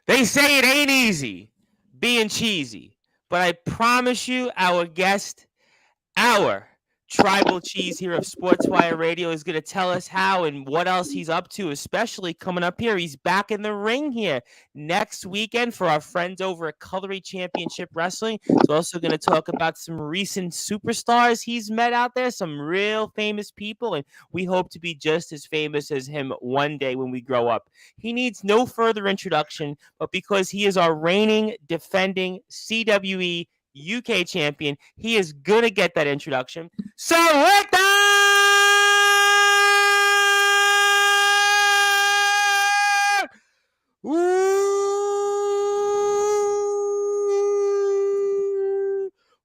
They say it ain't easy being cheesy, but I promise you, our tribal cheese here of Sportswire Radio is going to tell us how and what else he's up to, especially coming up here. He's back in the ring here next weekend for our friends over at Colory Championship Wrestling. He's also going to talk about some recent superstars he's met out there, some real famous people, and we hope to be just as famous as him one day when we grow up. He needs no further introduction, but because he is our reigning, defending CWE UK champion, he is going to get that introduction. So, Victor!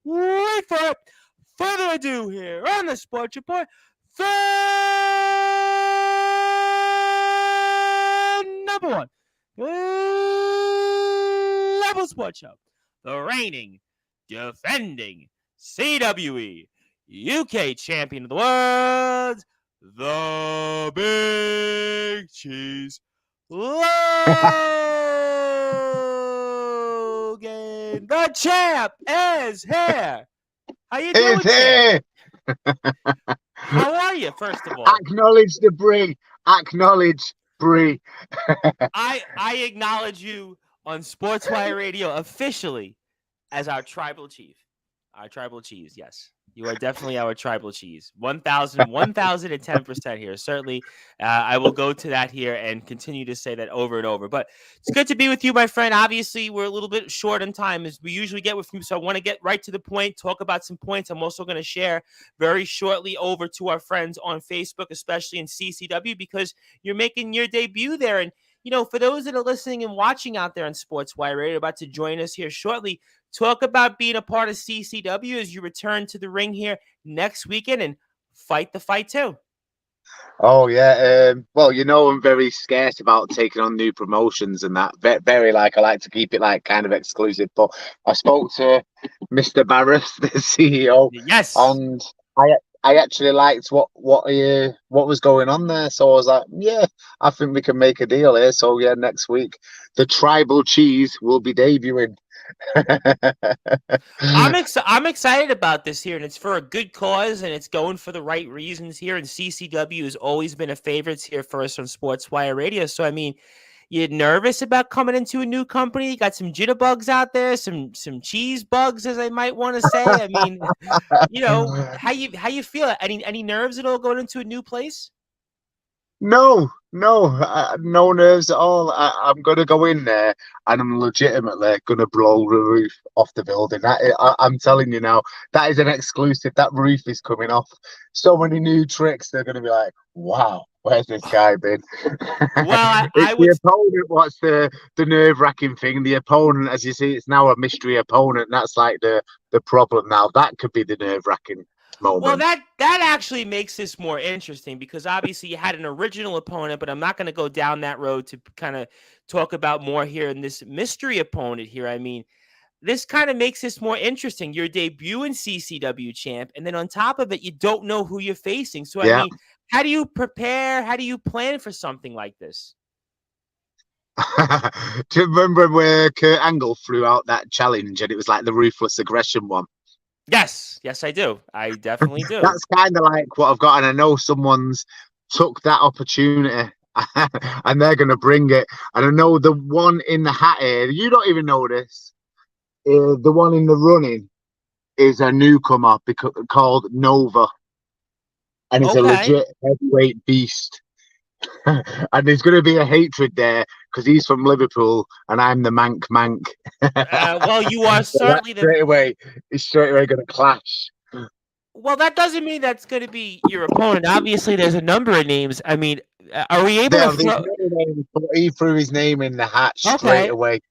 Without further ado here on the Sports Report, the number one level sports show, the reigning, defending CWE UK champion of the world, the Big Cheese, Logan. The champ is here. How you doing, champ? How are you, first of all? Acknowledge the Brie. Acknowledge Brie. I acknowledge you on Sportswire Radio officially as our tribal chief. Our tribal cheese, yes. You are definitely our tribal cheese. 1,010% here. Certainly, I will go to that here and continue to say that over and over. But it's good to be with you, my friend. Obviously, we're a little bit short on time as we usually get with you. So I want to get right to the point, talk about some points. I'm also going to share very shortly over to our friends on Facebook, especially in CCW, because you're making your debut there. And, you know, for those that are listening and watching out there on Sportswire Radio, about to join us here shortly, talk about being a part of CCW as you return to the ring here next weekend and fight the fight too. Oh yeah. Well, you know, I'm very scarce about taking on new promotions and that. Very like I like to keep it like kind of exclusive. But I spoke to Mr. Barris, the CEO, Yes. and I actually liked what was going on there. So I was like, yeah, I think we can make a deal here. So yeah, next week the tribal cheese will be debuting. I'm excited about this here, and it's for a good cause, and it's going for the right reasons here. And CCW has always been a favorite here for us on Sportswire Radio. So I mean, you're nervous about coming into a new company? You got some jitterbugs out there, some cheese bugs, as I might want to say. I mean, you know, how you feel? Any nerves at all going into a new place? No, no nerves at all. I'm gonna go in there and I'm legitimately gonna blow the roof off the building. I'm telling you now, that is an exclusive. That roof is coming off. So many new tricks. They're gonna be like, wow, where's this guy been? Well, I It's would. the opponent. What's the nerve-wracking thing? The opponent, as you see, it's now a mystery opponent. That's like the problem now. That could be the nerve-wracking Well, moment. that actually makes this more interesting because obviously you had an original opponent, but I'm not going to go down that road to kind of talk about more here in this mystery opponent here. I mean, this kind of makes this more interesting. Your debut in CCW champ, and then on top of it, you don't know who you're facing. So, I Yeah. mean, how do you prepare? How do you plan for something like this? Do you remember where Kurt Angle threw out that challenge and it was like the ruthless aggression one? Yes, I do. I definitely do. That's kind of like what I've got, and I know someone's took that opportunity and they're going to bring it. And I know the one in the hat here, you don't even know this. The one in the running is a newcomer called Nova, and he's a Okay. legit heavyweight beast. And there's going to be a hatred there because he's from Liverpool and I'm the Mank. Well, you are So that certainly the. straight away going to clash. Well, that doesn't mean that's going to be your opponent. Obviously, there's a number of names. I mean, are we able to There's throw? no name, but he threw his name in the hat straight Okay. away, and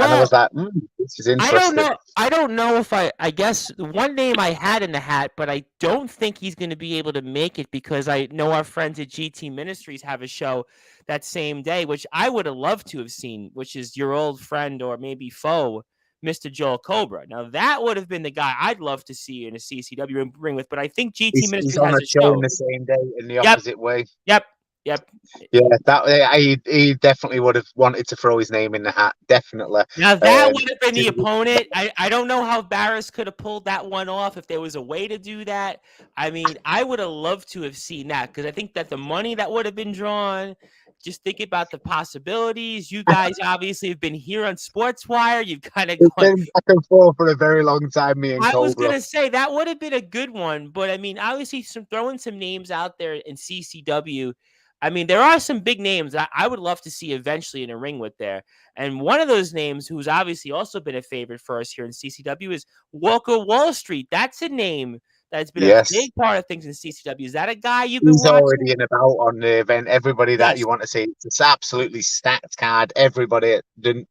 I Well, was like, "This is I don't interesting." know. I don't know if I guess the one name I had in the hat, but I don't think he's going to be able to make it because I know our friends at GT Ministries have a show that same day, which I would have loved to have seen, which is your old friend or maybe foe, Mr. Joel Cobra. Now that would have been the guy I'd love to see in a CCW ring with, but I think GT He's Ministries on has a a show in show. the same day in the Yep, opposite way. yep. Yep. Yeah, he definitely would have wanted to throw his name in the hat. Definitely. Now that would have been the opponent. I don't know how Barris could have pulled that one off if there was a way to do that. I mean, I would have loved to have seen that because I think that the money that would have been drawn. Just think about the possibilities. You guys obviously have been here on Sportswire. You've kind of It's gone. been back and forth for a very long time, me and I was Cobra. gonna say that would have been a good one, but I mean, obviously, throwing some names out there in CCW. I mean, there are some big names I would love to see eventually in a ring with there. And one of those names, who's obviously also been a favorite for us here in CCW, is Walker Wall Street. That's a name that's been a Yes. big part of things in CCW. Is that a guy you've been He's watching? already in about on the event. Everybody that Yes. you want to see, it's absolutely stacked card. Everybody, the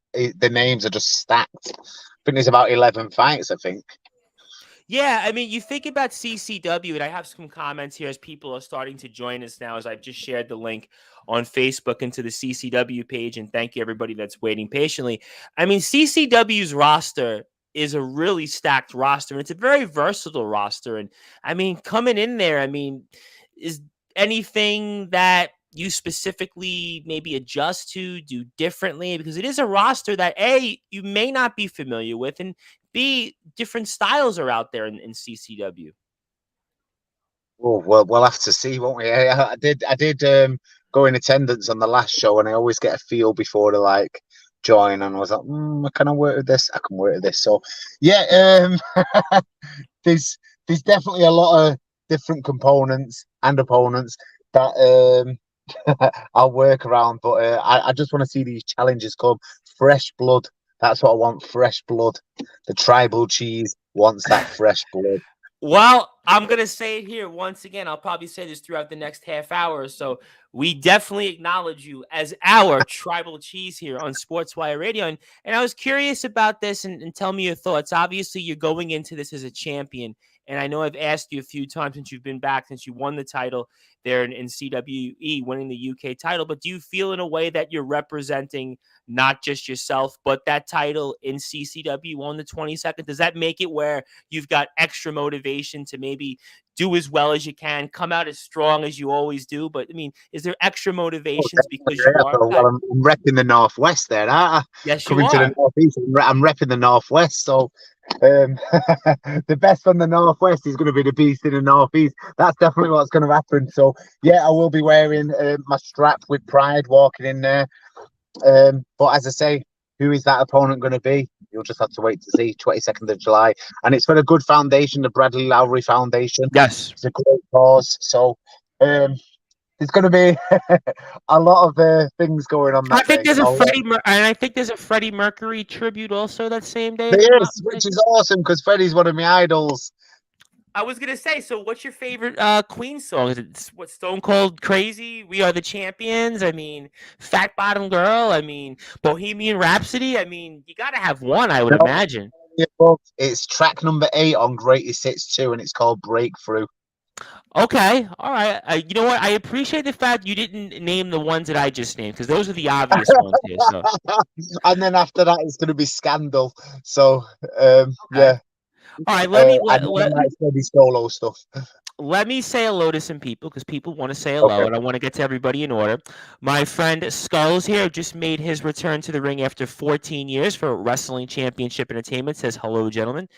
names are just stacked. I think there's about 11 fights, I think. Yeah, I mean, you think about CCW, and I have some comments here as people are starting to join us now, as I've just shared the link on Facebook into the CCW page. And thank you, everybody that's waiting patiently. I mean, CCW's roster is a really stacked roster, and it's a very versatile roster. And I mean, coming in there, I mean, is anything that you specifically maybe adjust to, do differently? Because it is a roster that A, you may not be familiar with, and B, different styles are out there in CCW. Oh, well, we'll have to see, won't we? I did go in attendance on the last show, and I always get a feel before to like join, and I was like, can I work with this? I can work with this. So, yeah, there's there's definitely a lot of different components and opponents that I'll work around, but I just want to see these challenges come. Fresh blood. That's what I want. Fresh blood. The tribal cheese wants that fresh blood. Well, I'm going to say it here once again. I'll probably say this throughout the next half hour or so. We definitely acknowledge you as our tribal cheese here on Sportswire Radio. And I was curious about this and tell me your thoughts. Obviously, you're going into this as a champion. And I know I've asked you a few times since you've been back, since you won the title there in CWE, winning the UK title. But do you feel in a way that you're representing not just yourself, but that title in CCW on the 22nd? Does that make it where you've got extra motivation to maybe do as well as you can, come out as strong as you always do? But I mean, is there extra motivations because you are Well, back? I'm repping the northwest there. Yes, you Coming to the are. northeast, I'm repping the northwest. So um, the best from the northwest is going to be the beast in the northeast. That's definitely what's going to happen. So yeah, I will be wearing my strap with pride walking in there. But as I say, who is that opponent going to be? You'll just have to wait to see. 22nd of July, and it's for a good foundation, the Bradley Lowry Foundation. Yes. It's a great cause. So there's going to be a lot of things going on I that think day. there's a and I think there's a Freddie Mercury tribute also that same day. There is, which is awesome because Freddie's one of my idols. I was gonna say, so what's your favorite Queen song? Is it what, Stone Cold Crazy? We Are the Champions? I mean, Fat Bottom Girl? I mean, Bohemian Rhapsody? I mean, you gotta have one, I would No, imagine. it's track number 8 on Greatest Hits 2, and it's called Breakthrough. Okay, all right. You know what? I appreciate the fact you didn't name the ones that I just named because those are the obvious ones here. So, And then after that, it's going to be Scandal. So, okay. yeah. All right, let me And then it's going to be solo stuff. let me say hello to some people because people want to say hello, Okay. and I want to get to everybody in order. My friend Skulls here just made his return to the ring after 14 years for Wrestling Championship Entertainment. Says hello, gentlemen.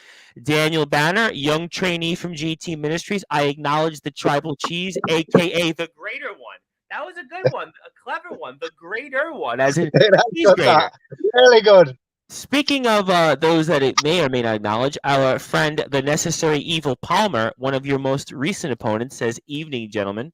Daniel Banner, young trainee from GT Ministries. I acknowledge the Tribal Cheese, aka the Greater One. That was a good one, a clever one, the Greater One, as in he's greater. Really good. Speaking of those that it may or may not acknowledge, our friend, the Necessary Evil Palmer, one of your most recent opponents, says, "Evening, gentlemen.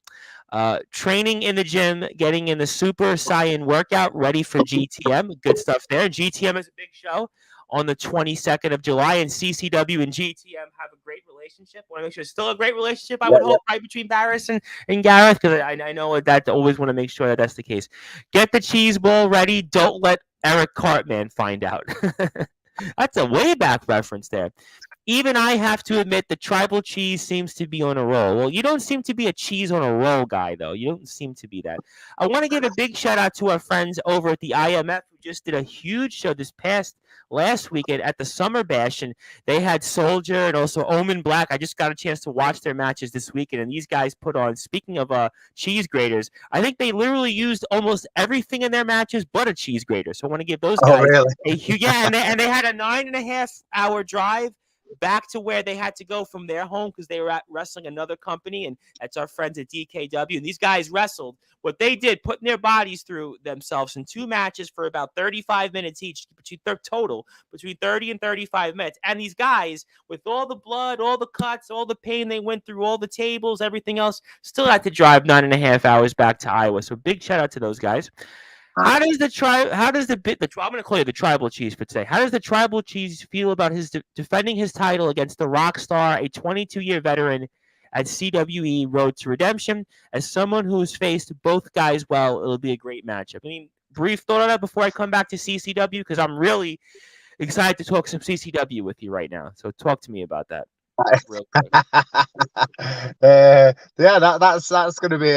Training in the gym, getting in the Super Saiyan workout, ready for GTM. Good stuff there. GTM is a big show on the 22nd of July, and CCW and GTM have a great relationship. Want to make sure it's still a great relationship, I would hope, right, between Barris and Gareth, because I know that I always want to make sure that that's the case. Get the cheese ball ready. Don't let Eric Cartman find out." That's a way back reference there. even I have to admit the tribal cheese seems to be on a roll. Well, you don't seem to be a cheese on a roll guy, though. You don't seem to be that. I want to give a big shout out to our friends over at the IMF who just did a huge show this past last weekend at the Summer Bash, and they had Soldier and also Omen Black. I just got a chance to watch their matches this weekend, and these guys put on. Speaking of cheese graters, I think they literally used almost everything in their matches but a cheese grater. So I want to give those Oh, guys really? a huge and they had a 9.5 hour drive back to where they had to go from their home because they were wrestling another company, and that's our friends at DKW. And these guys wrestled. What they did, putting their bodies through themselves in 2 matches for about 35 minutes each, total between 30 and 35 minutes. And these guys, with all the blood, all the cuts, all the pain they went through, all the tables, everything else, still had to drive 9.5 hours back to Iowa. So big shout out to those guys. How does the I'm going to call you the tribal cheese for today. How does the tribal cheese feel about his defending his title against the rock star, a 22-year veteran at CWE Road to Redemption? As someone who's faced both guys well, it'll be a great matchup. I mean, brief thought on that before I come back to CCW, because I'm really excited to talk some CCW with you right now. So talk to me about that. Real quick. Yeah, that's going to be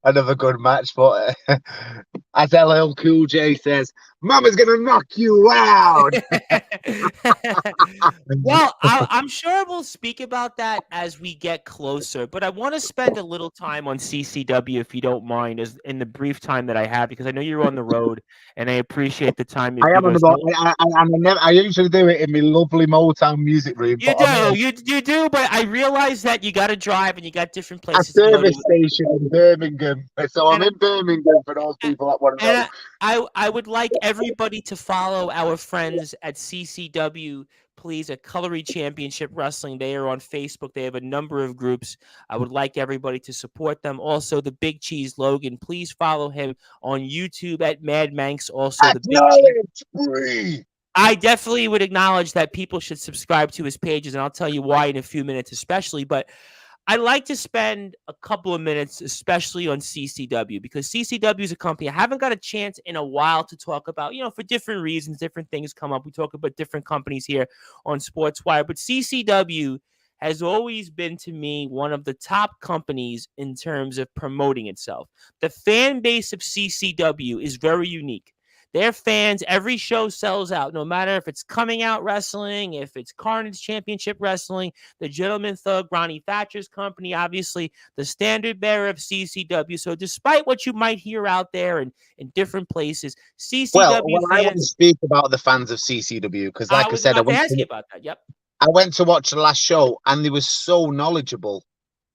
another good match. But as LL Cool J says, "Mama's going to knock you out." Well, I'm sure we'll speak about that as we get closer, but I want to spend a little time on CCW, if you don't mind, as in the brief time that I have, because I know you're on the road, and I appreciate the time you've I am given on the us. ball. I usually do it in my lovely Motown music room, You but I'm do, in you do, but I realize that you got to drive and you got different a places to go service to, station in Birmingham. So I'm and in Birmingham for those people that want to know. And I would like everybody to follow our friends at CCW, please, at Colory Championship Wrestling. They are on Facebook. They have a number of groups. I would like everybody to support them. Also, the Big Cheese Logan, please follow him on YouTube at Mad Manx. Also, the Big Cheese. It's free. I definitely would acknowledge that people should subscribe to his pages, and I'll tell you why in a few minutes, especially. But I like to spend a couple of minutes, especially on CCW, because CCW is a company I haven't got a chance in a while to talk about, for different reasons, different things come up. We talk about different companies here on Sportswire, but CCW has always been to me one of the top companies in terms of promoting itself. The fan base of CCW is very unique. Their fans, every show sells out, no matter if it's Coming Out Wrestling, if it's Carnage Championship Wrestling, the Gentleman Thug, Ronnie Thatcher's company, obviously the standard bearer of CCW. So despite what you might hear out there in different places, CCW Well, I want to fans, speak about the fans of CCW because, I like I was said, about to ask you about that. Yep. I went to watch the last show and they were so knowledgeable.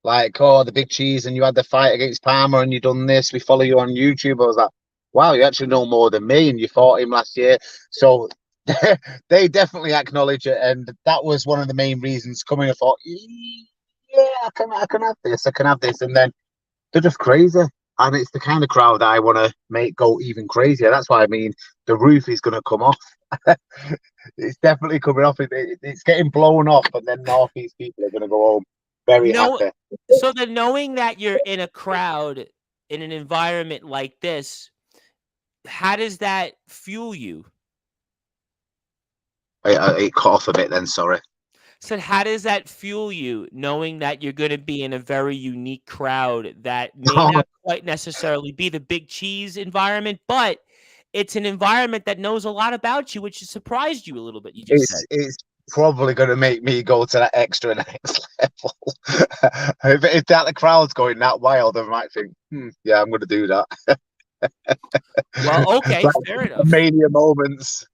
Like, oh, the Big Cheese, and you had the fight against Palmer, and you done this. We follow you on YouTube. I was like, wow, you actually know more than me, and you fought him last year. So they definitely acknowledge it, and that was one of the main reasons coming. I thought, yeah, I can have this, I can have this, and then they're just crazy, and it's the kind of crowd that I want to make go even crazier. That's why I mean the roof is going to come off. It's definitely coming off. It's getting blown off, and then Northeast people are going to go home very No, happy. so then knowing that you're in a crowd in an environment like this, how does that fuel you? It cut off a bit then, sorry. So how does that fuel you, knowing that you're going to be in a very unique crowd that may not quite necessarily be the Big Cheese environment, but it's an environment that knows a lot about you, which has surprised you a little bit, you just said. It's probably going to make me go to that extra next level. if that the crowd's going that wild, I might think, yeah, I'm going to do that. Well, okay, Like fair enough. mania moments.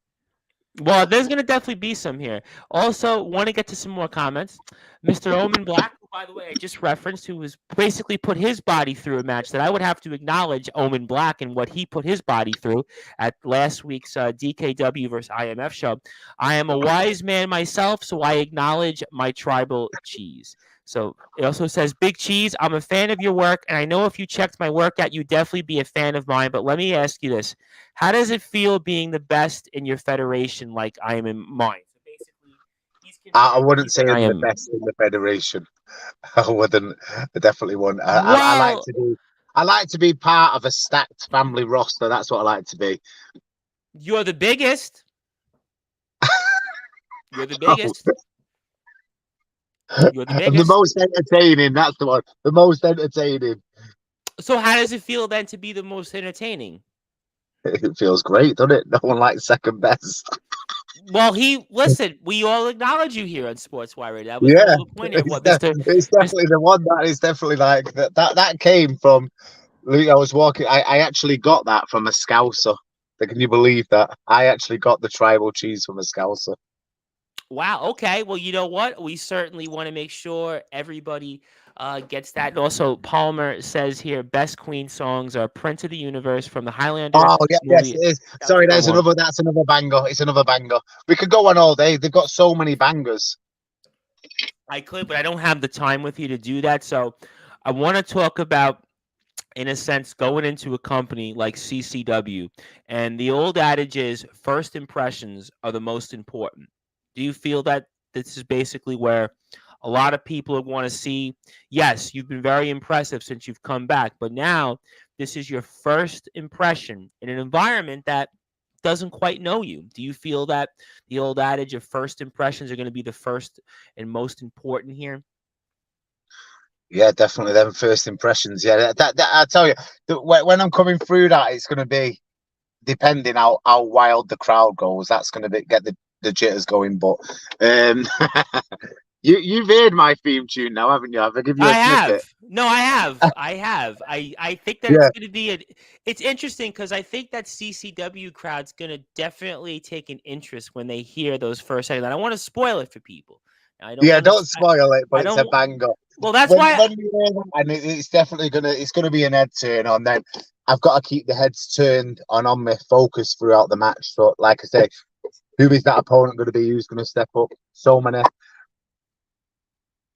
Well, there's going to definitely be some here. Also, want to get to some more comments. Mr. Omen Black, who, by the way, I just referenced, who was basically put his body through a match that I would have to acknowledge Omen Black and what he put his body through at last week's DKW versus IMF show. I am a wise man myself, so I acknowledge my tribal cheese. So it also says, Big Cheese, I'm a fan of your work, and I know if you checked my work out, you'd definitely be a fan of mine. But let me ask you this. How does it feel being the best in your federation like I am in mine? So basically, he's I convinced wouldn't say that I I'm the am. best in the federation. I wouldn't. I definitely wouldn't. I like Well, to be. I like to be part of a stacked family roster. That's what I like to be. you're the biggest. You're the biggest. You're the And the biggest. most entertaining, that's the one. The most entertaining. So how does it feel then to be the most entertaining? It feels great, doesn't it? No one likes second best. Well, listen. We all acknowledge you here on Sportswire. That was the Yeah, whole point of what it's Mister. definitely the one that is definitely like that came from. I was walking. I actually got that from a Scouser. Can you believe that? I actually got the tribal cheese from a Scouser. Wow. Okay. Well, you know what? We certainly want to make sure everybody gets that. And also, Palmer says here, best Queen songs are "Prince of the Universe" from the Highlander Oh yeah, yes, movie. it is. That was a Sorry, good one. that's another banger. It's another banger. We could go on all day. They've got so many bangers. I could, but I don't have the time with you to do that. So, I want to talk about, in a sense, going into a company like CCW. And the old adage is first impressions are the most important. Do you feel that this is basically where a lot of people want to see? Yes, you've been very impressive since you've come back, but now this is your first impression in an environment that doesn't quite know you. Do you feel that the old adage of first impressions are going to be the first and most important here? Yeah, definitely. Them first impressions. Yeah, I tell you, when I'm coming through that, it's going to be depending how wild the crowd goes. That's going to get the jitters going. But um, you've heard my theme tune now, haven't you? Have I give you a I snippet? have. No, I have. I have. I think that it's Yeah, going to be it's interesting because I think that CCW crowd's going to definitely take an interest when they hear those first seconds. I don't want to spoil it for people. I don't yeah. want to. Don't spoil it, I but it's a don't. banger. Well, that's why. When you hear that, and it's definitely gonna be an head turn on. Then I've got to keep the heads turned on my focus throughout the match. So, like I say, who is that opponent going to be? Who's going to step up? So many.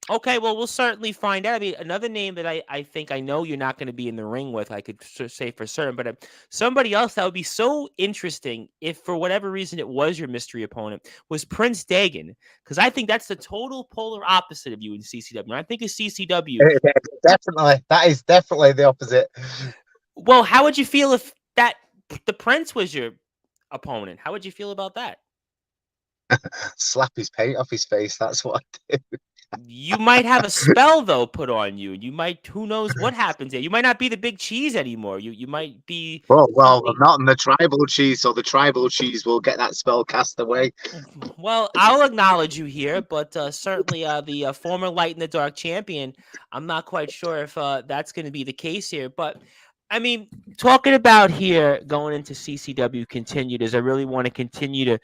Okay, well, we'll certainly find out. I mean, another name that I think I know you're not going to be in the ring with, I could say for certain, but somebody else that would be so interesting if for whatever reason it was your mystery opponent was Prince Dagan, because I think that's the total polar opposite of you in CCW. When I think of CCW, Definitely, that is definitely the opposite. well, how would you feel if that the Prince was your opponent? How would you feel about that? Slap his paint off his face. That's what I do. You might have a spell though put on you. You might who knows what happens there. You might not be the big cheese anymore. You might be Well, I'm somebody. not in the tribal cheese, so the tribal cheese will get that spell cast away. Well, I'll acknowledge you here, but certainly the former Light in the Dark champion. I'm not quite sure if that's going to be the case here, but I mean, talking about here going into CCW continued as I really want to continue to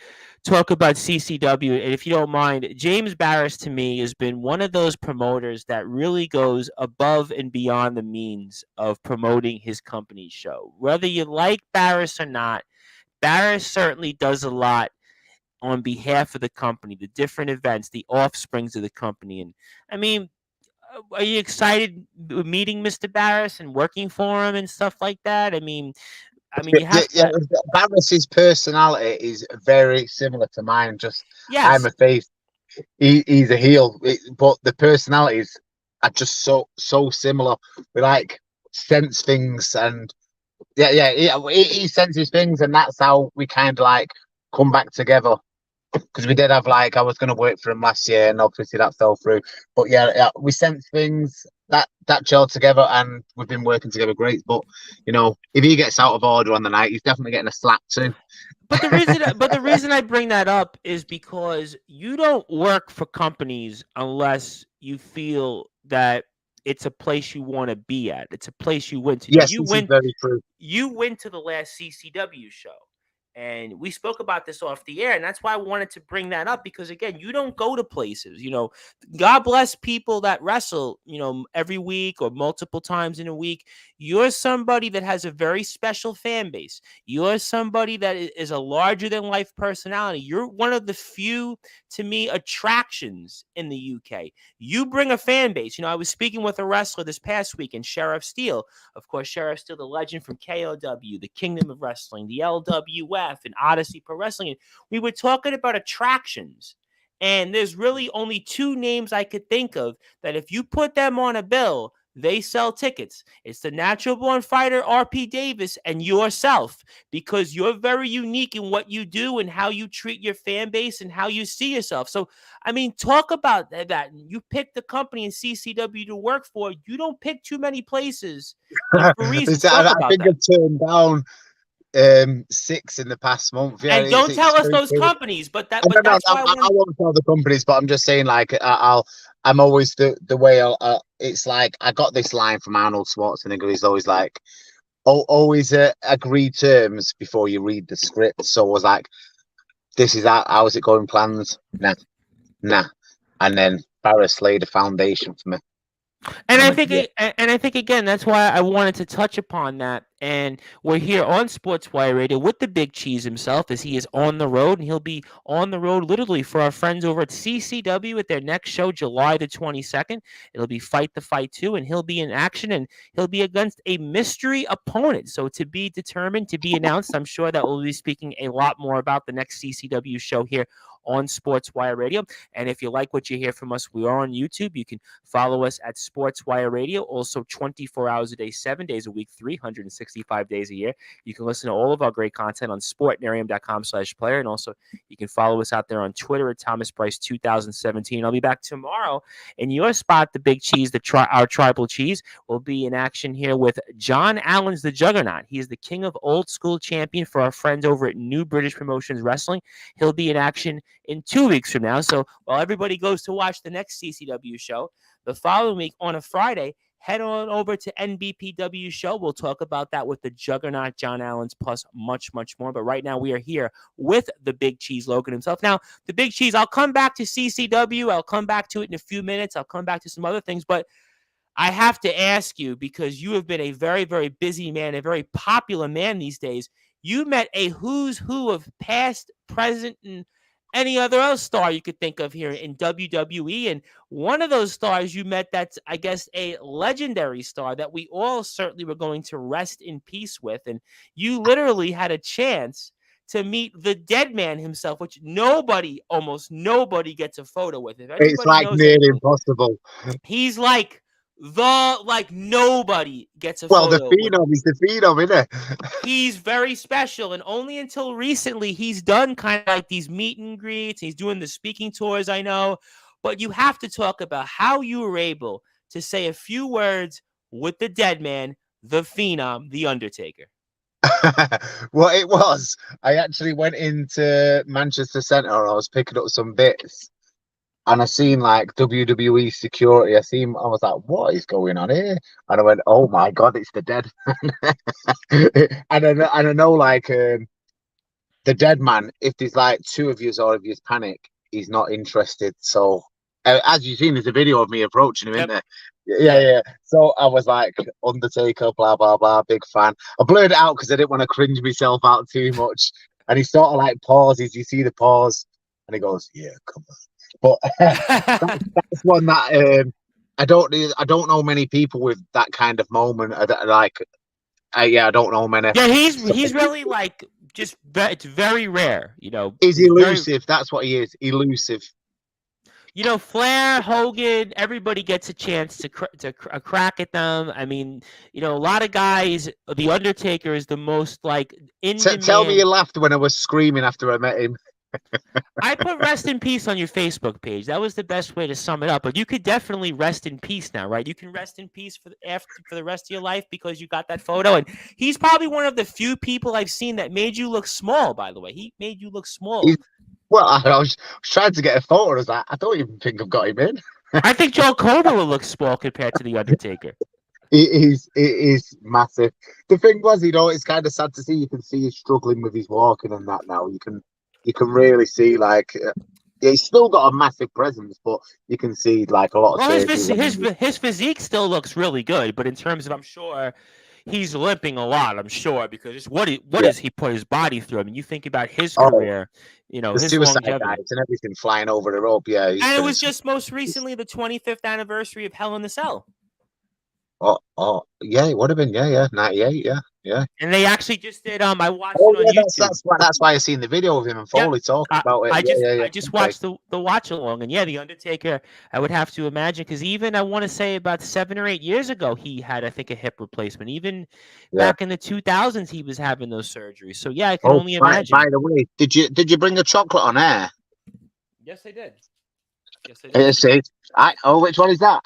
talk about CCW. And if you don't mind, James Barris to me has been one of those promoters that really goes above and beyond the means of promoting his company's show. Whether you like Barris or not, Barris certainly does a lot on behalf of the company, the different events, the offsprings of the company. And I mean, are you excited meeting Mr. Barris and working for him and stuff like that? I mean, you Yeah, have yeah. to. Barris's personality is very similar to mine. Just I'm Yes, a face. He's a heel, but the personalities are just so similar. We like sense things, and he senses things, and that's how we kind of like come back together. Because we did have like I was going to work for him last year, and obviously that fell through. But yeah, we sense things that gelled together, and we've been working together great. But if he gets out of order on the night, he's definitely getting a slap too. but the reason I bring that up is because you don't work for companies unless you feel that it's a place you want to be at. It's a place you went to. Yes, You this is went very true. you went to the last CCW show. And we spoke about this off the air, and that's why I wanted to bring that up because again, you don't go to places. God bless people that wrestle, every week or multiple times in a week. You're somebody that has a very special fan base. You're somebody that is a larger than life personality. You're one of the few, to me, attractions in the UK. You bring a fan base. I was speaking with a wrestler this past week, and Sheriff Steele. Of course, Sheriff Steele, the legend from KOW, the Kingdom of Wrestling, the LWF, and Odyssey Pro Wrestling. And we were talking about attractions. And there's really only two names I could think of that if you put them on a bill, they sell tickets. It's the natural born fighter RP Davis and yourself, because you're very unique in what you do and how you treat your fan base and how you see yourself. So, I mean, talk about that. You pick the company in CCW to work for. You don't pick too many places, and for reasons. Talk I about think that. I've turned down 6 in the past month. Yeah, And don't tell it's us very those good. companies, but No, no, that's why I I want. won't tell the companies, but I'm just saying, like, I'm always the way it's like I got this line from Arnold Schwarzenegger. He's always like, always agree terms before you read the script. So I was like, this is how's it going? Plans? Nah, nah. And then Barris laid a foundation for me. And I I went, think, yeah. and I think again, that's why I wanted to touch upon that. And we're here on Sportswire Radio with the Big Cheese himself, as he is on the road, and he'll be on the road literally for our friends over at CCW at their next show, July the 22nd. It'll be Fight the Fight 2, and he'll be in action, and he'll be against a mystery opponent. So to be determined, to be announced. I'm sure that we'll be speaking a lot more about the next CCW show here on Sportswire Radio. And if you like what you hear from us, we are on YouTube. You can follow us at Sportswire Radio, also 24 hours a day, 7 days a week, 365 days a year. You can listen to all of our great content on sportnarium.com/player. And also you can follow us out there on Twitter at Thomas Price 2017. I'll be back tomorrow in your spot. The Big Cheese, our tribal cheese, will be in action here with John Allen's the Juggernaut. He is the king of old school champion for our friends over at New British Promotions Wrestling. He'll be in action in 2 weeks from now. So while everybody goes to watch the next CCW show, the following week on a Friday, head on over to NBPW show. We'll talk about that with the Juggernaut, John Allen's, plus much, much more. But right now we are here with the Big Cheese, Logan himself. Now, the Big Cheese, I'll come back to CCW. I'll come back to it in a few minutes. I'll come back to some other things. But I have to ask you, because you have been a very, very busy man, a very popular man these days. You met a who's who of past, present, and any other else star you could think of here in WWE. And one of those stars you met, that's, I guess, a legendary star that we all certainly were going to rest in peace with. And you literally had a chance to meet the dead man himself, which almost nobody gets a photo with. If It's anybody like knows nearly anything, impossible. he's nobody gets a Well, the photo with. phenom is the phenom, isn't it? He's very special, and only until recently he's done kind of like these meet and greets. He's doing the speaking tours, I know. But you have to talk about how you were able to say a few words with the dead man, the phenom, the Undertaker. Well, it was. I actually went into Manchester Centre. I was picking up some bits, and I seen like WWE security. I was like, "What is going on here?" And I went, "Oh my god, it's the dead man!" and I know like the dead man. If there's like two of you or if you panic, he's not interested. So as you've seen, there's a video of me approaching him, Yep. isn't there? Yeah. So I was like, Undertaker, blah blah blah, big fan. I blurred it out because I didn't want to cringe myself out too much. And he sort of like pauses. You see the pause, and he goes, "Yeah, come on." But that's one that I don't know many people with that kind of moment. I don't know many. Yeah, he's really like it's very rare, He's He's very, elusive. That's what he is. Elusive. Flair, Hogan, everybody gets a chance to crack at them. I mean, a lot of guys. The Undertaker is the most like in Tell me demand. you laughed when I was screaming after I met him. I put rest in peace on your Facebook page. That was the best way to sum it up. But you could definitely rest in peace now, right? You can rest in peace for the rest of your life because you got that photo. And he's probably one of the few people I've seen that made you look small. By the way, he made you look small. Well, I was trying to get a photo. I was like, I don't even think I've got him in. I think Joe Cobra will look small compared to the Undertaker. It is massive. The thing was, it's kind of sad to see. You can see he's struggling with his walking and that now. You can really see like he's still got a massive presence, but you can see like a lot of. Well, his physique still looks really good, but in terms of, I'm sure he's limping a lot. I'm sure because it's what does he put his body through? I mean, you think about his career, the his suicide longevity dives and everything flying over the rope. Yeah, and it was just most recently the 25th anniversary of Hell in the Cell. Oh, yeah, it would have been. Yeah, 98. Yeah. Yeah. And they actually just did. I watched Oh it on yeah, YouTube. that's why I seen the video of him and Yep. Foley talking about it. I Yeah, just yeah, yeah. I just Okay. watched the watch along, and yeah, the Undertaker. I would have to imagine because even I want to say about 7 or 8 years ago, he had I think a hip replacement. Even Yeah. back in the 2000s, he was having those surgeries. So yeah, I can Oh, only by imagine. the way, did you bring a chocolate on air? Yes, I did. Yes, I did. See, which one is that?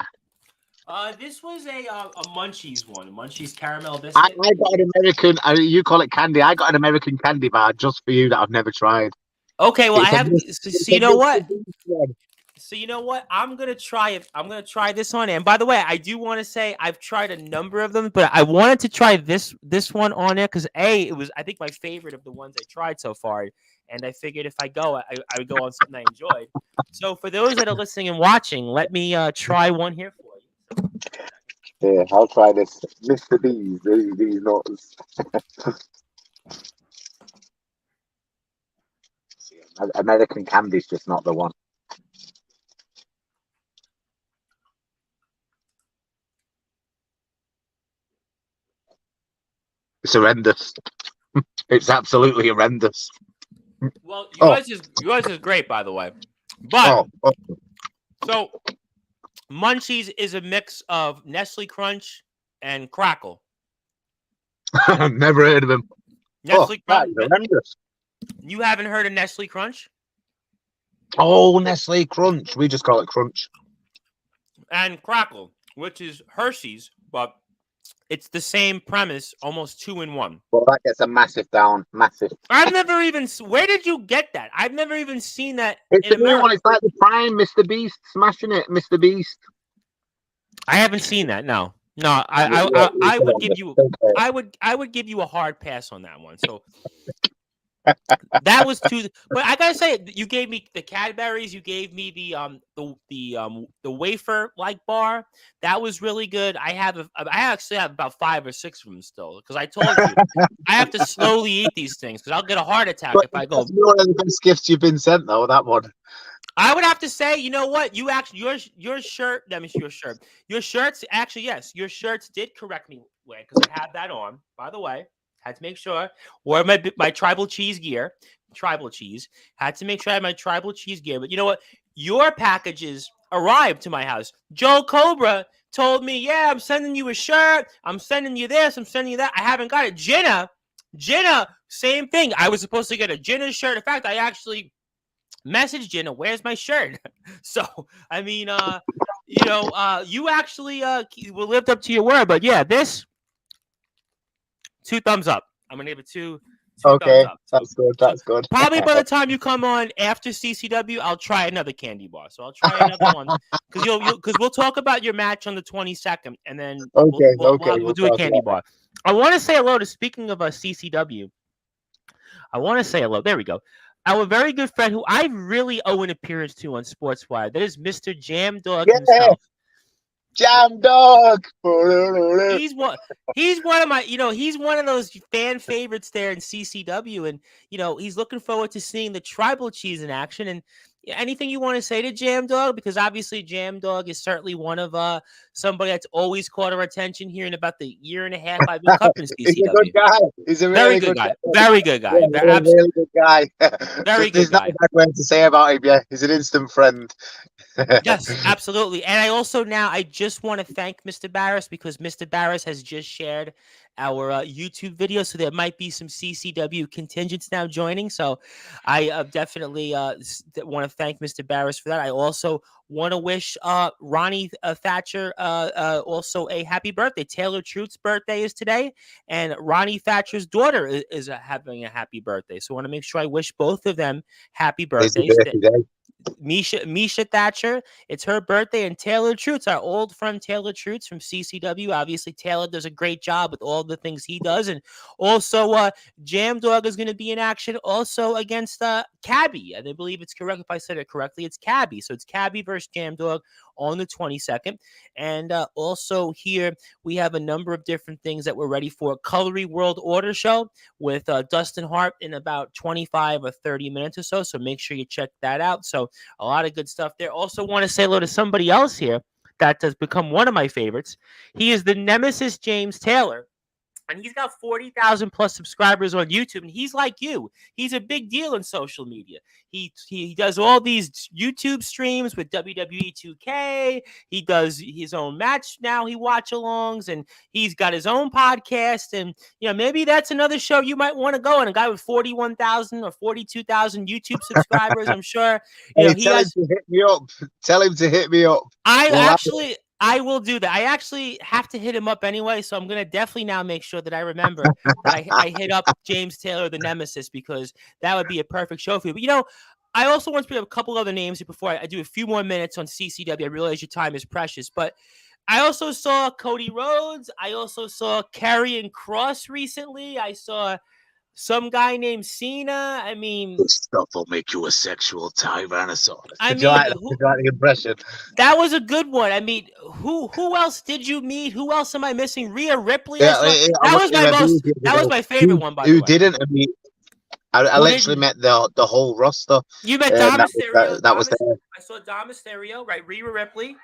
This was a Munchies one, a Munchies caramel I, biscuit. I got an American. You call it candy. I got an American candy bar just for you that I've never tried. Okay, well I It's a have. Mr. So It's a you know Mr. what? Beast one. So you know what? I'm gonna try it. I'm gonna try this one. And by the way, I do want to say I've tried a number of them, but I wanted to try this one on there because it was I think my favorite of the ones I tried so far. And I figured if I go, I would go on something I enjoyed. So for those that are listening and watching, let me try one here for you. Yeah, I'll try this. Mr. Bees, these nuts. American candy's just not the one. It's horrendous. It's absolutely horrendous. Well, Oh, yours is great, by the way. But oh. so Munchies is a mix of Nestle Crunch and Crackle. Never heard of them. Nestle That Crunch. is horrendous. You haven't heard of Nestle Crunch? Oh, Nestle Crunch. We just call it Crunch. And Crackle, which is Hershey's, but it's the same premise, almost 2-in-1. Well, that gets a massive down. Massive. I've never even. Where did you get that? I've never even seen that It's in the new one. America. It's like the Prime Mr. Beast smashing it. Mr. Beast. I haven't seen that. No, no. I would give you. I would give you a hard pass on that one. So that was too. But I gotta say, you gave me the Cadbury's. You gave me the wafer like bar. That was really good. I actually have about 5 or 6 of them still because I told you I have to slowly eat these things because I'll get a heart attack But if I go. that's one of the best gifts you've been sent, though. That one. I would have to say, you know what? You actually your shirt. Let me see your shirt. Your shirts actually yes, your shirts did correct me because I have that on. By the way, had to make sure. Wore my tribal cheese gear. Tribal cheese. Had to make sure I had my tribal cheese gear. But you know what? Your packages arrived to my house. Joe Cobra told me, yeah, I'm sending you a shirt. I'm sending you this. I'm sending you that. I haven't got it. Jenna, same thing. I was supposed to get a Jenna shirt. In fact, I actually messaged Jenna, where's my shirt? So, I mean, you actually lived up to your word. But yeah, this 2 thumbs up. I'm gonna give it two thumbs Okay, up. that's good. That's good. Probably by the time you come on after CCW, I'll try another candy bar. So I'll try another one because we'll talk about your match on the 22nd, and then Okay, we'll we'll do a talk candy about bar. I want to say hello to. Speaking of CCW, I want to say hello. There we go. Our very good friend, who I really owe an appearance to on Sportswire, that is Mr. Jam Dog himself. Jam Dog. He's one of my, he's one of those fan favorites there in CCW, and he's looking forward to seeing the tribal cheese in action. And anything you want to say to Jam Dog? Because obviously Jam Dog is certainly one of somebody that's always caught our attention here in about the year and a half I've been covering CCW. He's a good guy. He's a really very good guy. Very good guy. Yeah, really good guy. Very good There's guy. not a bad word to say about him. Yeah, he's an instant friend. Yes, absolutely. And I just want to thank Mr. Barris because Mr. Barris has just shared our YouTube video. So there might be some CCW contingents now joining. So I definitely want to thank Mr. Barris for that. I also want to wish Ronnie Thatcher also a happy birthday. Taylor Truth's birthday is today, and Ronnie Thatcher's daughter is having a happy birthday. So I want to make sure I wish both of them happy birthdays. Misha Thatcher, it's her birthday, and Taylor Trutz, our old friend Taylor Trutz from CCW. Obviously, Taylor does a great job with all the things he does, and also Jam Dog is going to be in action also against Cabby. I believe it's correct if I said it correctly. It's Cabby, so it's Cabby versus Jam Dog on the 22nd, and also here we have a number of different things that we're ready for. Colory World Order show with Dustin Hart in about 25 or 30 minutes or so. So make sure you check that out. So a lot of good stuff there. Also want to say hello to somebody else here that has become one of my favorites. He is the Nemesis James Taylor. And he's got 40,000 plus subscribers on YouTube, and he's like you. He's a big deal in social media. He does all these YouTube streams with WWE 2K. He does his own match now. He watch alongs, and he's got his own podcast. And maybe that's another show you might want to go. And a guy with 41,000 or 42,000 YouTube subscribers, I'm sure. Hey, He tell him has. to hit me up. Tell him to hit me up. I will do that. I actually have to hit him up anyway, so I'm going to definitely now make sure that I remember that I hit up James Taylor, the Nemesis, because that would be a perfect show for you. But, I also want to bring up a couple other names before I do a few more minutes on CCW. I realize your time is precious, but I also saw Cody Rhodes. I also saw Karrion Kross recently. I saw some guy named Cena. I mean, This stuff will make you a sexual tyrannosaurus. I Did you mean, like that? Did you like the impression? that was a good one. I mean, who else did you meet? Who else am I missing? Rhea Ripley. Yeah, That was my favorite one, by the Who way. didn't? I mean, I literally met the whole roster. You met Dom Mysterio. That was there. I saw Dom Mysterio, right? Rhea Ripley,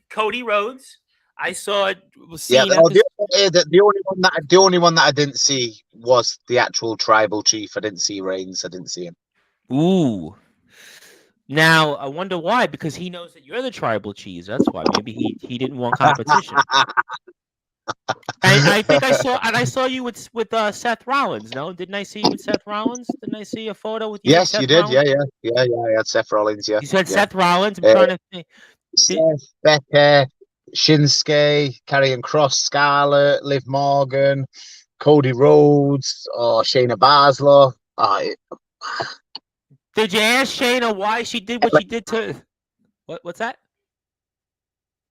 Cody Rhodes. I saw Yeah, Cena. the only one that I didn't see was the actual tribal chief. I didn't see Reigns. I didn't see him. Ooh. Now I wonder why, because he knows that you're the tribal cheese. That's why. Maybe he didn't want competition. I think I saw you with Seth Rollins. No, didn't I see you with Seth Rollins? Didn't I see a photo with you? Yes, Seth you did. Rollins? Yeah. I had Seth Rollins. Yeah, You said yeah. Seth Rollins. I'm trying to think. Seth, Becky, Shinsuke, Karrion Kross, Scarlett, Liv Morgan, Cody Rhodes, or Shayna Baszler. Did you ask Shayna why she did what she did to? What's that?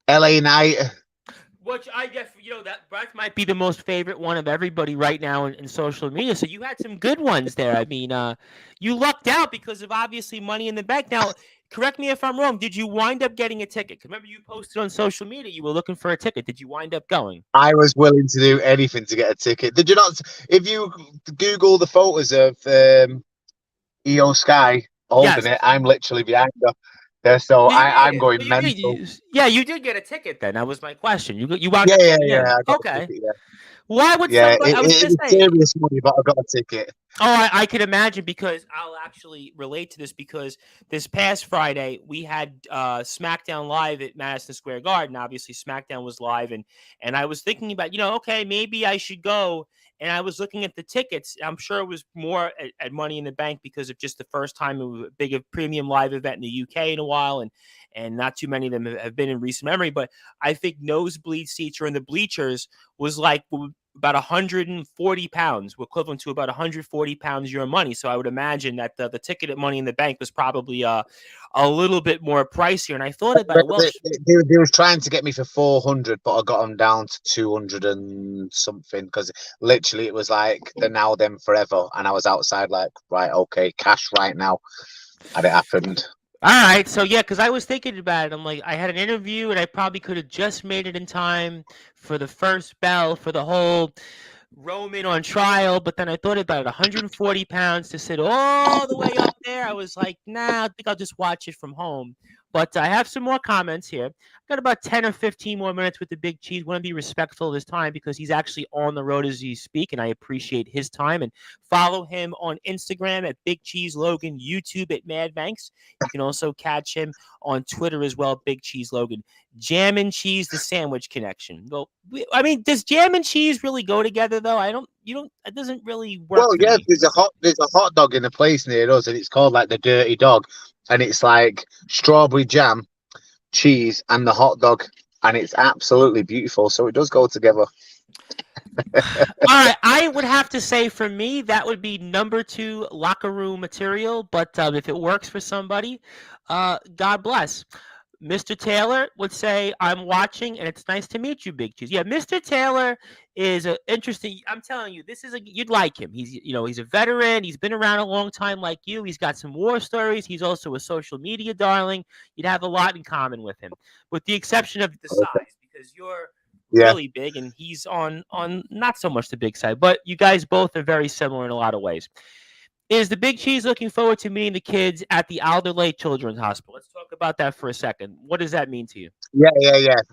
LA Knight. Which I guess that might be the most favorite one of everybody right now in social media. So you had some good ones there. I mean, you lucked out because of obviously Money in the Bank. Now, correct me if I'm wrong. Did you wind up getting a ticket? Remember, you posted on social media you were looking for a ticket. Did you wind up going? I was willing to do anything to get a ticket. Did you not? If you Google the photos of EO Sky holding it, I'm literally behind her. So I'm going mental. You did get a ticket then. That was my question. You wound up getting I got okay. A ticket, yeah. Why would somebody? I was going to say serious money, but I got a ticket. Oh, I could imagine, because I'll actually relate to this, because this past Friday we had SmackDown Live at Madison Square Garden. Obviously, SmackDown was live, and I was thinking about okay, maybe I should go. And I was looking at the tickets. I'm sure it was more at Money in the Bank because of just the first time it was a big premium live event in the UK in a while, and not too many of them have been in recent memory. But I think nosebleed seats or in the bleachers was like about 140 pounds, equivalent to about 140 pounds your money. So I would imagine that the ticket at Money in the Bank was probably a little bit more pricier. And I thought about it. Well, they was trying to get me for 400, but I got them down to 200 and something, because literally it was like the now then forever, and I was outside like, right, okay, cash right now, and it happened. All right, so yeah, because I was thinking about it. I'm like, I had an interview, and I probably could have just made it in time for the first bell for the whole Roman on trial. But then I thought about it, 140 pounds to sit all the way up there. I was like, nah, I think I'll just watch it from home. But I have some more comments here. I've got about 10 or 15 more minutes with the Big Cheese. Want to be respectful of his time because he's actually on the road as you speak, and I appreciate his time. And follow him on Instagram at Big Cheese Logan, YouTube at Mad Banks. You can also catch him on Twitter as well, Big Cheese Logan. Jam and Cheese, the sandwich connection. Well, I mean, does jam and cheese really go together though? It doesn't really work. Well, yeah, there's a hot dog in a place near us, and it's called like the Dirty Dog, and it's like strawberry jam, cheese, and the hot dog, and it's absolutely beautiful. So it does go together. All right, I would have to say for me that would be number 2 locker room material, but if it works for somebody, God bless. Mr. Taylor would say, I'm watching, and it's nice to meet you, Big Cheese. Yeah, Mr. Taylor is interesting. I'm telling you, you'd like him. He's a veteran. He's been around a long time like you. He's got some war stories. He's also a social media darling. You'd have a lot in common with him, with the exception of the size, because you're really big, and he's on not so much the big side, but you guys both are very similar in a lot of ways. Is the Big Cheese looking forward to meeting the kids at the Alderley Children's Hospital? Let's talk about that for a second. What does that mean to you? Yeah.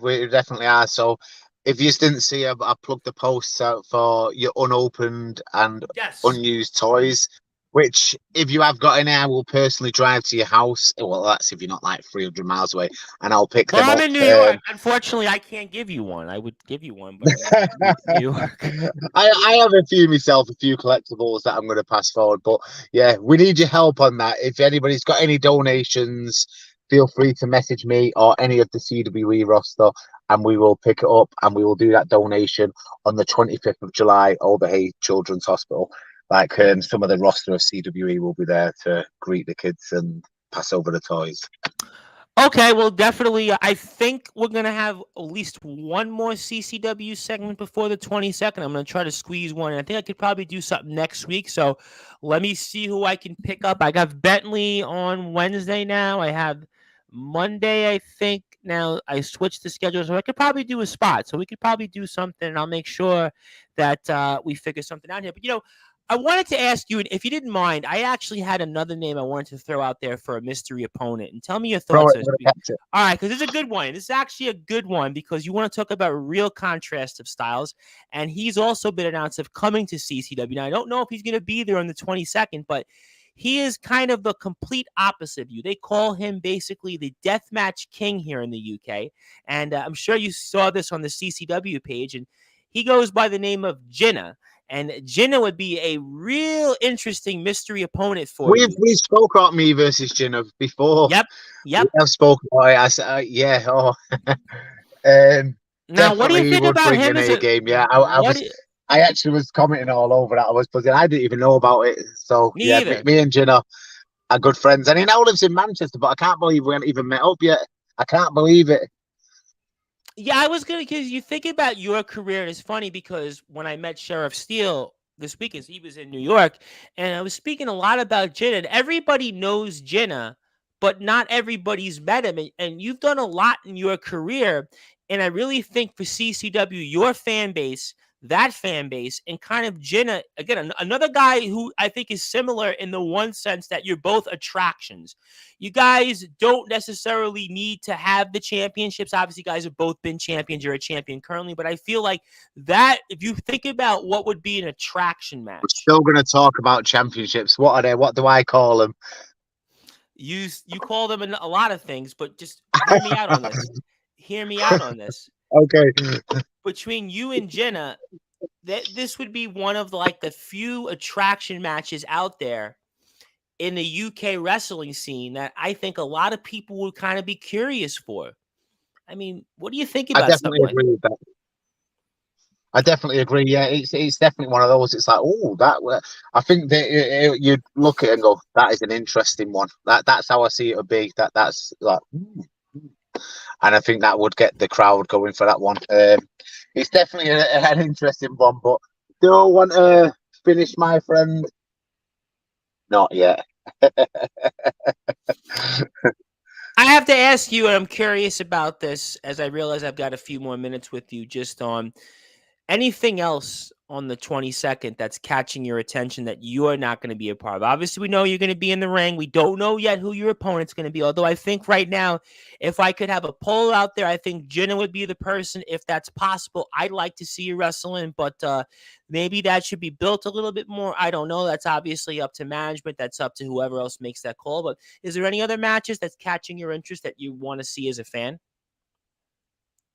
We definitely are. So if you didn't see, I plugged the posts out for your unopened and Yes. unused toys, which if you have got any, I will personally drive to your house. Well, that's if you're not like 300 miles away, and I'll pick Well, them I'm up. in New York. Unfortunately, I can't give you one. I would give you one, but I'm in New York. I have a few myself, a few collectibles that I'm going to pass forward. But yeah, we need your help on that. If anybody's got any donations, feel free to message me or any of the CWE roster, and we will pick it up and we will do that donation on the 25th of July, Overhay Children's Hospital. Like some of the roster of CWE will be there to greet the kids and pass over the toys. Okay, well, definitely. I think we're gonna have at least one more CCW segment before the 22nd. I'm gonna try to squeeze one. I think I could probably do something next week. So let me see who I can pick up. I got Bentley on Wednesday now. I have Monday, I think. Now I switched the schedule, so I could probably do a spot. So we could probably do something. And I'll make sure that we figure something out here. But I wanted to ask you, and if you didn't mind, I actually had another name I wanted to throw out there for a mystery opponent, and tell me your Throw thoughts it, on I'm going to this. catch it. All right, because it's a good one. This is actually a good one because you want to talk about real contrast of styles, and he's also been announced of coming to CCW. Now, I don't know if he's going to be there on the 22nd, but he is kind of the complete opposite of you. They call him basically the deathmatch king here in the UK, and I'm sure you saw this on the CCW page, and he goes by the name of Jinnah. And Jinnah would be a real interesting mystery opponent for you. We spoke about me versus Jinnah before. Yep. We have spoken about it. I said, yeah, Now, what do you definitely think would about bring him an as A a game. Yeah, what? I actually was commenting all over that. I was buzzing. I didn't even know about it. So Me yeah, either. me and Jinnah are good friends, and he now lives in Manchester. But I can't believe we haven't even met up yet. I can't believe it. Yeah, I was gonna because you think about your career, and it's funny because when I met Sheriff Steele this weekend, he was in New York, and I was speaking a lot about Jinnah. And everybody knows Jinnah, but not everybody's met him. And you've done a lot in your career, and I really think for CCW, your fan base, that fan base, and kind of Jinnah again, another guy who I think is similar in the one sense that you're both attractions. You guys don't necessarily need to have the championships. Obviously, you guys have both been champions. You're a champion currently, but I feel like that if you think about what would be an attraction We're match, still going to talk about championships. What are they? What do I call them? you call them a lot of things, but just hear me out on this. Hear me out on this. Okay. Between you and Jinnah, this would be one of like the few attraction matches out there in the UK wrestling scene that I think a lot of people would kind of be curious for. I mean, what do you think I about definitely something like agree with that. I definitely agree. Yeah, it's definitely one of those. It's like, oh, that. I think that you'd look at it and go, that is an interesting one. That's how I see it would be. That's like, and I think that would get the crowd going for that one. It's definitely an interesting one, but do I want to finish, my friend? Not yet. I have to ask you, and I'm curious about this as I realize I've got a few more minutes with you just on anything else on the 22nd that's catching your attention that you're not going to be a part of? Obviously, we know you're going to be in the ring. We don't know yet who your opponent's going to be. Although I think right now, if I could have a poll out there, I think Jinnah would be the person. If that's possible, I'd like to see you wrestling, but maybe that should be built a little bit more. I don't know. That's obviously up to management. That's up to whoever else makes that call. But is there any other matches that's catching your interest that you want to see as a fan?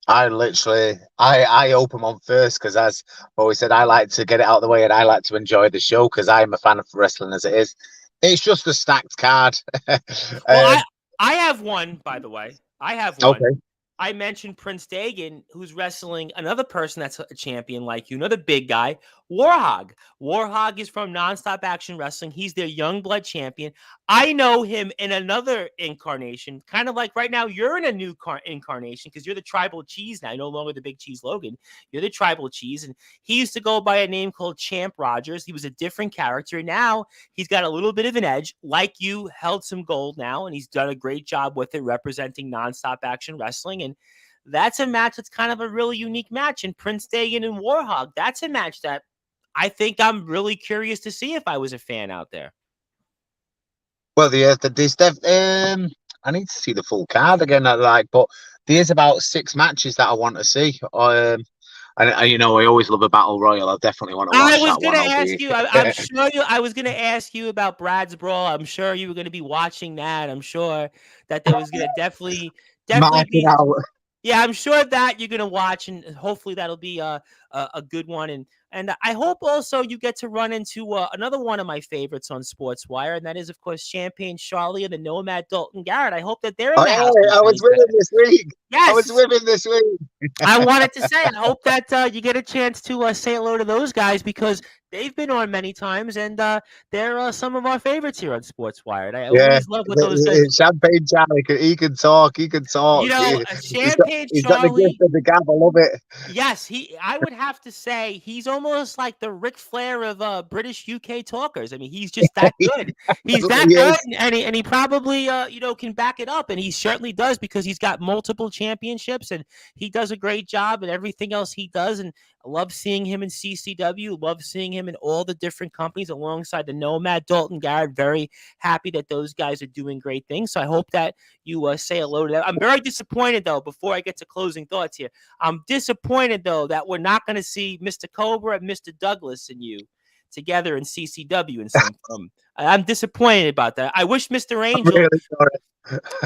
I open on first because, as always said, I like to get it out of the way and I like to enjoy the show because I'm a fan of wrestling as it is. It's just a stacked card. Well, I have one, by the way. I have one. Okay. I mentioned Prince Dagan, who's wrestling another person that's a champion like you, another big guy, Warhog. Warhog is from Nonstop Action Wrestling. He's their young blood champion. I know him in another incarnation, kind of like right now you're in a new incarnation because you're the tribal cheese now, no longer the big cheese Logan. You're the tribal cheese. And he used to go by a name called Champ Rogers. He was a different character. Now he's got a little bit of an edge. Like you, held some gold now, and he's done a great job with it, representing Nonstop Action Wrestling. And that's a match that's kind of a really unique match. And Prince Dagan and Warhog, that's a match that I think I'm really curious to see if I was a fan out there. Well, I need to see the full card again. But there's about 6 matches that I want to see. And you know, I always love a battle royal. I definitely want to I watch was that one. gonna I'll ask be you. I'm sure you. I was gonna ask you about Brad's Brawl. I'm sure you were gonna be watching that. I'm sure that there was gonna definitely marking be. out. Yeah, I'm sure that you're gonna watch, and hopefully that'll be a good one. And I hope also you get to run into another one of my favorites on Sportswire, and that is, of course, Champagne Charlie and the Nomad Dalton Garrett. I hope that they're in Oh, the house yeah, on I the was with 22nd. him this week. I was Yes, with him this week. I wanted to say, I hope that you get a chance to say hello to those guys because they've been on many times, and they're some of our favorites here on Sportswire. And I Yeah, always love what those guys. Champagne Charlie, he can talk. He can You talk. know, He's got Champagne he's got the gift Charlie. of the gab. I love it. Yes, I would have to say he's almost like the Ric Flair of British UK talkers. I mean, he's just that good. He's that good, Yes, and he probably can back it up, and he certainly does because he's got multiple championships, and he does a great job at everything else he does. And I love seeing him in CCW. Love seeing him in all the different companies alongside the Nomad Dalton Garrett. Very happy that those guys are doing great things. So I hope that you say hello to them. I'm very disappointed though. Before I get to closing thoughts here. I'm disappointed, though, that we're not going to see Mr. Cobra and Mr. Douglas and you together in CCW in some form. I'm disappointed about that. I wish Mr. I'm Angel, really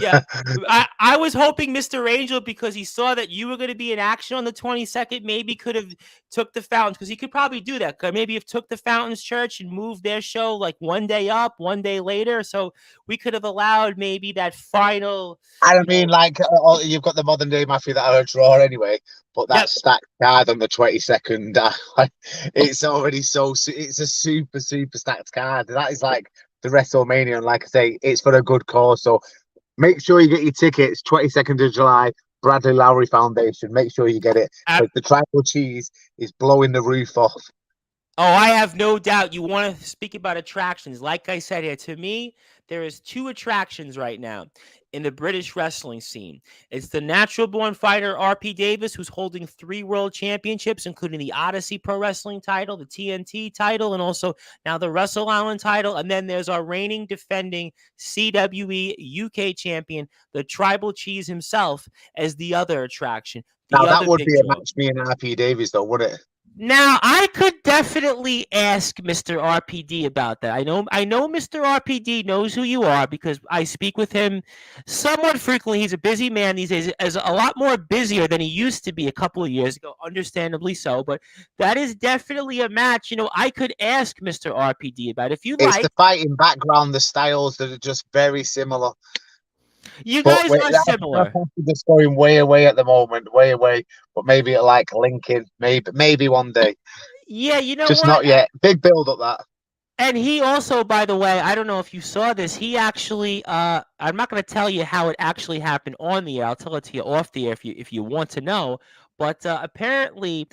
yeah, sorry. I was hoping Mr. Angel, because he saw that you were going to be in action on the 22nd, maybe could have took the Fountains, because he could probably do that. Could maybe have took the Fountains Church and moved their show like one day up, one day later. So we could have allowed maybe that final, And I you mean, know, like, you've got the modern day Mafia that are a draw anyway, but that yep. stacked card on the 22nd, it's already it's a super, super stacked card. That is like the WrestleMania. And like I say, it's for a good cause. So make sure you get your tickets, 22nd of July, Bradley Lowry Foundation. Make sure you get it because the tribal cheese is blowing the roof off. Oh, I have no doubt. You want to speak about attractions. Like I said here, to me, there is two attractions right now in the British wrestling scene. It's the natural born fighter RP Davis, who's holding 3 world championships, including the Odyssey Pro Wrestling title, the TNT title, and also now the Wrestle Island title. And then there's our reigning defending CWE UK champion, the Tribal Cheese himself, as the other attraction, Now, the that other would big be a draw. match, me and RP Davies, though, would it? Now, I could definitely ask Mr. RPD about that. I know Mr. RPD knows who you are because I speak with him somewhat frequently. He's a busy man these days, is a lot more busier than he used to be a couple of years ago, understandably so. But that is definitely a match. I could ask Mr. RPD about it if you It's like. the fighting background, the styles that are just very similar. You But guys wait, are that's similar. just going way away at the moment, way away. But maybe like Lincoln, maybe one day, Yeah, you know just what? not yet. Big build up that. And he also, by the way, I don't know if you saw this. He actually, I'm not going to tell you how it actually happened on the air. I'll tell it to you off the air if you want to know. But apparently,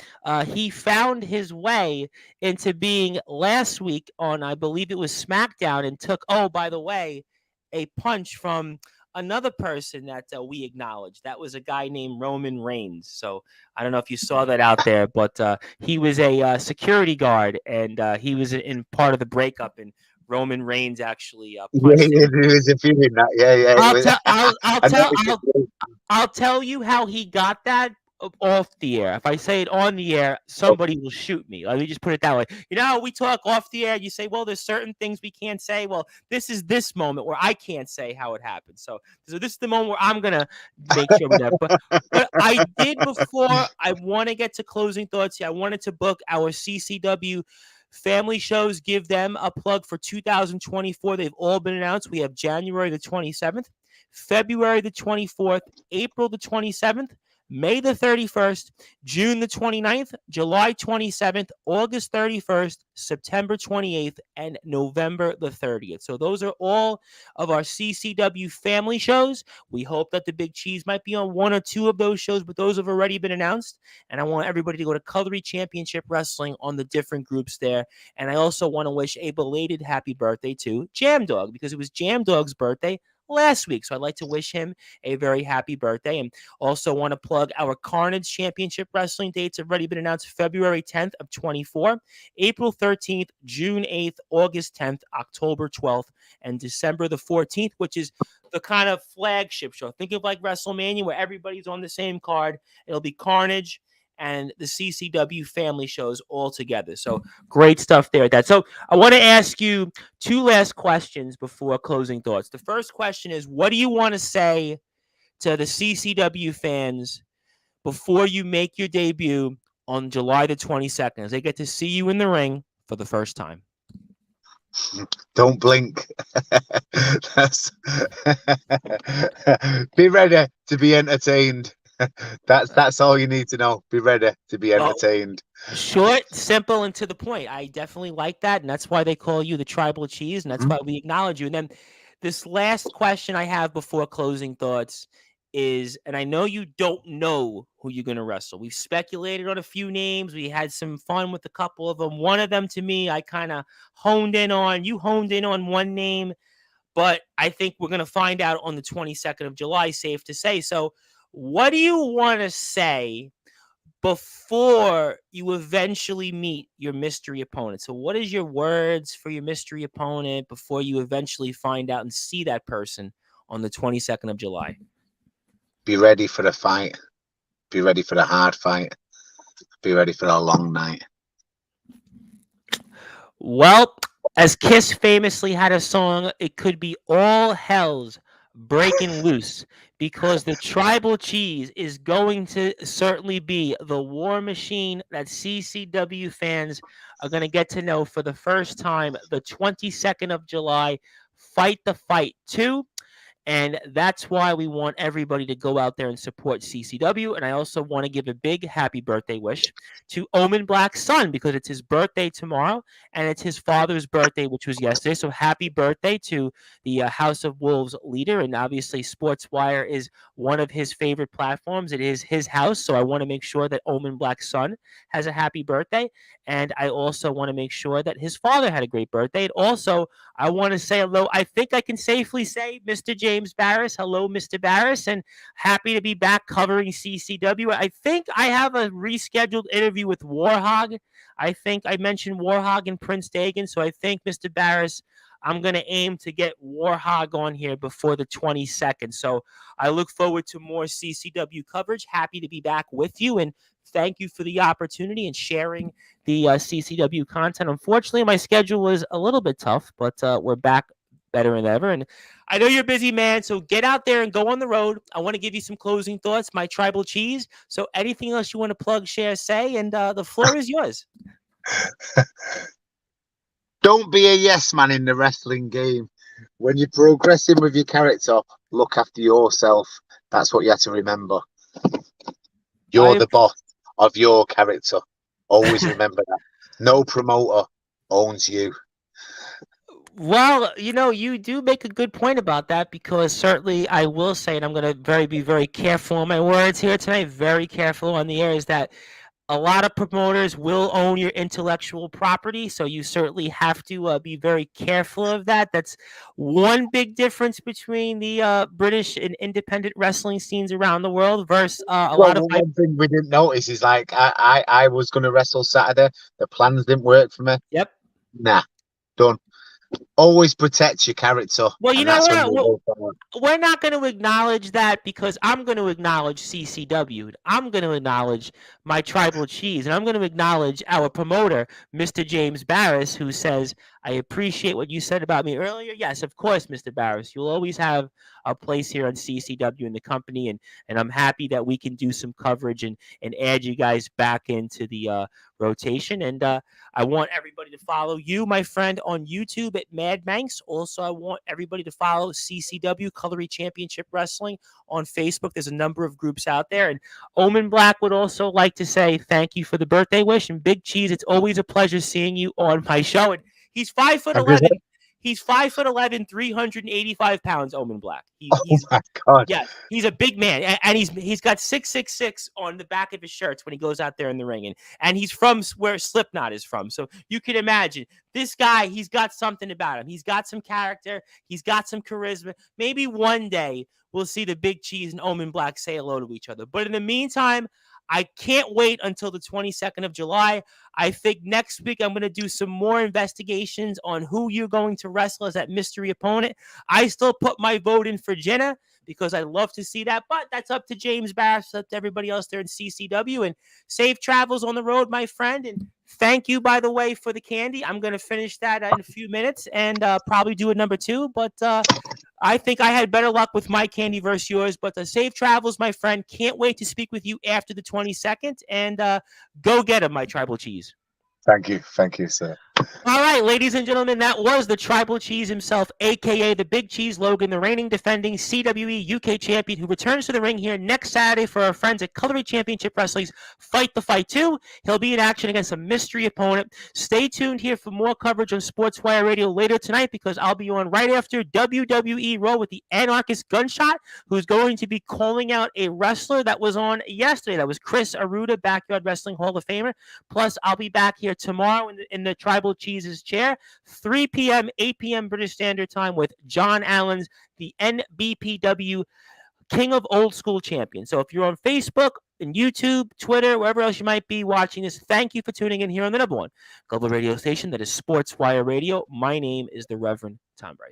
he found his way into being last week on, I believe it was SmackDown, and took, oh, by the way, a punch from another person that we acknowledged. That was a guy named Roman Reigns. So I don't know if you saw that out there, but he was a security guard, and he was in part of the breakup. And Roman Reigns actually Yeah, punched him. there was a few in that. Yeah, yeah. It I'll was. tell. I'll I know tell. it's I'll tell you how he got that off the air. If I say it on the air, somebody will shoot me. Let me just put it that way. You know how we talk off the air? You say, well, there's certain things we can't say. Well, this is this moment where I can't say how it happened. So this is the moment where I'm going to make sure we do that. But I did before I want to get to closing thoughts here. I wanted to book our CCW family shows, give them a plug for 2024. They've all been announced. We have January the 27th, February the 24th, April the 27th, May the 31st, June the 29th, July 27th, August 31st, September 28th, and November the 30th. So those are all of our CCW family shows. We hope that the Big Cheese might be on 1 or 2 of those shows, but those have already been announced. And I want everybody to go to Cutlery Championship Wrestling on the different groups there. And I also want to wish a belated happy birthday to Jam Dog, because it was Jam Dog's birthday last week. So I'd like to wish him a very happy birthday. And also want to plug our Carnage Championship Wrestling dates have already been announced: February 10th of 24, April 13th, June 8th, August 10th, October 12th, and December the 14th, which is the kind of flagship show. Think of like WrestleMania where everybody's on the same card. It'll be Carnage and the CCW family shows all together. So great stuff there at that. So I want to ask you two last questions before closing thoughts. The first question is, what do you want to say to the CCW fans before you make your debut on July the 22nd, as they get to see you in the ring for the first time? Don't blink. Be ready to be entertained. That's all you need to know. Be ready to be entertained. Short, simple, and to the point. I definitely like that, and that's why they call you the Tribal Cheese, and that's why we acknowledge you. And then this last question I have before closing thoughts is, and I know you don't know who you're going to wrestle. We've speculated on a few names. We had some fun with a couple of them. One of them, to me, I kind of honed in on. You honed in on one name, but I think we're going to find out on the 22nd of July, safe to say. So what do you want to say before you eventually meet your mystery opponent? So what is your words for your mystery opponent before you eventually find out and see that person on the 22nd of July? Be ready for the fight. Be ready for the hard fight. Be ready for a long night. Well, as Kiss famously had a song, it could be all hell's breaking loose, because the Tribal Cheese is going to certainly be the war machine that CCW fans are going to get to know for the first time the 22nd of July. Fight the Fight 2. And that's why we want everybody to go out there and support CCW. And I also want to give a big happy birthday wish to Omen Black's son, because it's his birthday tomorrow and it's his father's birthday, which was yesterday. So happy birthday to the House of Wolves leader. And obviously, Sportswire is one of his favorite platforms. It is his house. So I want to make sure that Omen Black's son has a happy birthday. And I also want to make sure that his father had a great birthday. And also, I want to say hello. I think I can safely say, Mr. James Barris. Hello, Mr. Barris, and happy to be back covering CCW. I think I have a rescheduled interview with Warhog. I think I mentioned Warhog and Prince Dagan, so I think, Mr. Barris, I'm going to aim to get Warhog on here before the 22nd. So I look forward to more CCW coverage. Happy to be back with you, and thank you for the opportunity and sharing the CCW content. Unfortunately, my schedule was a little bit tough, but we're back better than ever. And I know you're a busy man, so get out there and go on the road. I want to give you some closing thoughts, my Tribal Cheese. So anything else you want to plug, share, say, and the floor is yours. Don't be a yes man in the wrestling game. When you're progressing with your character, look after yourself. That's what you have to remember. You're the boss of your character. Always remember that. No promoter owns you. Well, you do make a good point about that, because certainly I will say, and I'm going to be very careful on my words here tonight, very careful on the air, is that a lot of promoters will own your intellectual property, so you certainly have to be very careful of that. That's one big difference between the British and independent wrestling scenes around the world versus a lot of... One thing we didn't notice is, like, I was going to wrestle Saturday. The plans didn't work for me. Yep. Nah, done. Always protect your character. Well, you know what? We're not going to acknowledge that, because I'm going to acknowledge CCW. I'm going to acknowledge my Tribal Cheese, and I'm going to acknowledge our promoter, Mr. James Barris, who says, I appreciate what you said about me earlier. Yes, of course, Mr. Barris. You'll always have a place here on CCW in the company, and I'm happy that we can do some coverage and add you guys back into the rotation. And I want everybody to follow you, my friend, on YouTube at Mad Manx. Also, I want everybody to follow CCW, Cutlery Championship Wrestling, on Facebook. There's a number of groups out there. And Omen Black would also like to say thank you for the birthday wish. And Big Cheese, it's always a pleasure seeing you on my show. And he's 5'11". He's 5'11", 385 pounds. Omen Black. He's my God. Yeah, he's a big man, and he's got 666 on the back of his shirts when he goes out there in the ring, and he's from where Slipknot is from. So you can imagine this guy. He's got something about him. He's got some character. He's got some charisma. Maybe one day we'll see the Big Cheese and Omen Black say hello to each other. But in the meantime, I can't wait until the 22nd of July. I think next week I'm going to do some more investigations on who you're going to wrestle as that mystery opponent. I still put my vote in for Jenna, because I love to see that. But that's up to James Barris, up to everybody else there in CCW. And safe travels on the road, my friend. And thank you, by the way, for the candy. I'm going to finish that in a few minutes and probably do a number 2. But I think I had better luck with my candy versus yours. But safe travels, my friend. Can't wait to speak with you after the 22nd. And go get him, my tribal cheese. Thank you, sir. All right, ladies and gentlemen, that was the Tribal Cheese himself, a.k.a. the Big Cheese Logan, the reigning defending CWE UK champion, who returns to the ring here next Saturday for our friends at Cutlery Championship Wrestling's Fight the Fight 2. He'll be in action against a mystery opponent. Stay tuned here for more coverage on Sportswire Radio later tonight, because I'll be on right after WWE Raw with the Anarchist Gunshot, who's going to be calling out a wrestler that was on yesterday. That was Chris Aruda, Backyard Wrestling Hall of Famer. Plus, I'll be back here tomorrow in the Tribal Cheese's chair, 3 p.m., 8 p.m. British Standard Time with John Allens, the NBPW King of Old School Champion. So if you're on Facebook and YouTube, Twitter, wherever else you might be watching this, thank you for tuning in here on the number one global radio station that is Sportswire Radio. My name is the Reverend Tom Bright.